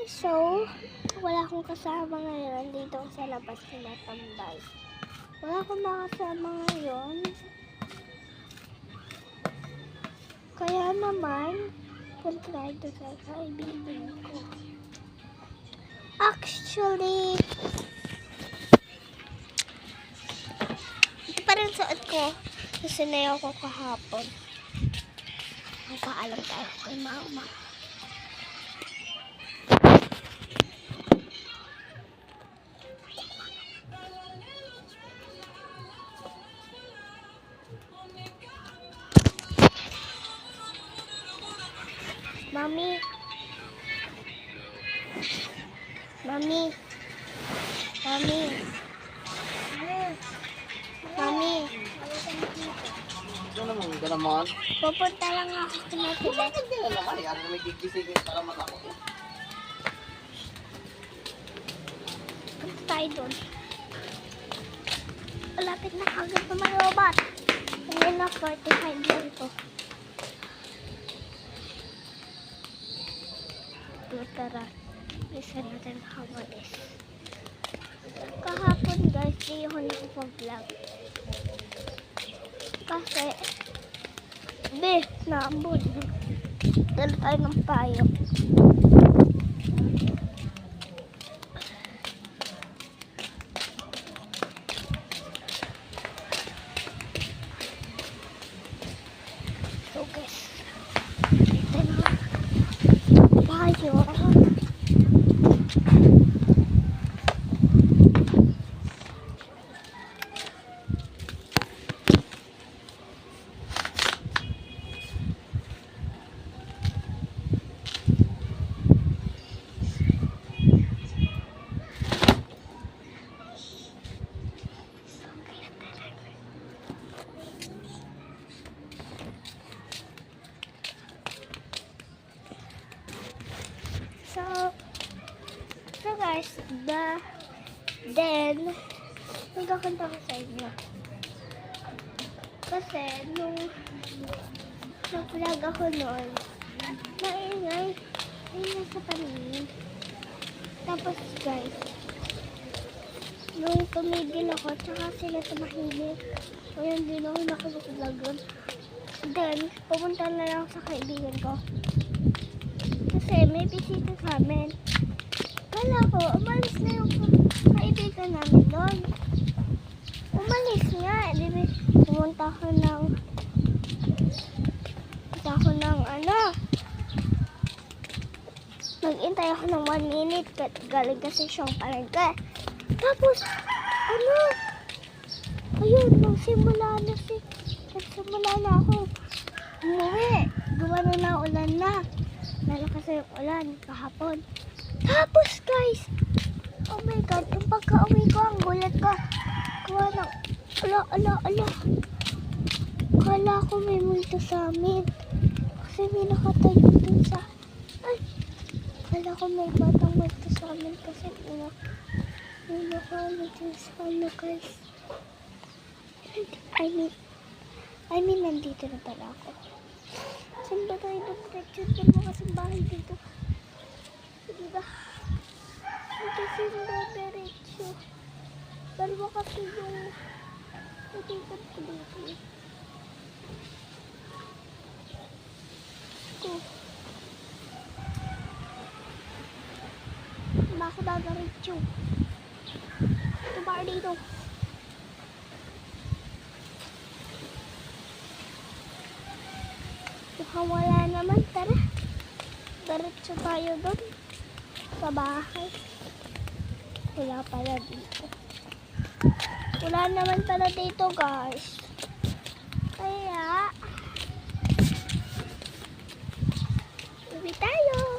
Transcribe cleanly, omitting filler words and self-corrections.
So, wala akong kasama ngayon dito sa labas tinatambay. Wala akong makasama ngayon. Kaya naman, punta ito sa kaibigan ko. Actually, ito pa rin suot ko. Nasinay ako kahapon. Magpaalam tayo kay mama. Mami. Mami. Mami. Mami. Ano naman, ganaman? Pupunta lang ako kinatili. Bakit din naman? Ano may gigisingin para matako? Punta tayo doon. Malapit na agad na may robot. Ngayon na 45 lang ito. Tara, listen natin how it is. Kahapon guys, di ako nakapag-vlog. Kasi, naambun. Dala tayo ng payo. So guys, payo. So guys, then, magkakanta ko sa inyo. Kasi, nung nag-vlog ako noon, maingay sa paningin. Tapos guys, nung tumigil ako, tsaka sila tumahimik. Kaya hindi na ako nakapag-vlog yun. Then, pumunta na lang sa kaibigan ko. Kasi may bisita sa amin. Kala ko, umalis na yung kaibigan namin doon. Umalis nga. Pumunta ako ng nag-intay ako ng 1 minute. Galing kasi siyang palengke. Tapos, ayun, nagsimula na ako umuwi. Gumano na ulan na. Lalakas na yung ulan kahapon. Tapos guys, oh my god, yung pagka-uwi ko, ang gulat ko. Kuha ng, ala. Kala ko may multo sa amin. Kasi may nakatayo dun sa, kala ko may batang multo sa amin kasi may nakalito sa amin guys. I mean, nandito na pala ako. Saan ba tayo nag-picture? Saan mo kasing bahay dito? Diba? Ito sila diretso. Dalawa kasi yung natitan ko dito. Diba ako dadiretso? Ito ba dito? Mukhang wala naman. Tara. Diretso tayo doon. Sa bahay. Wala pala dito. Wala naman pala dito guys. Kaya uwi tayo.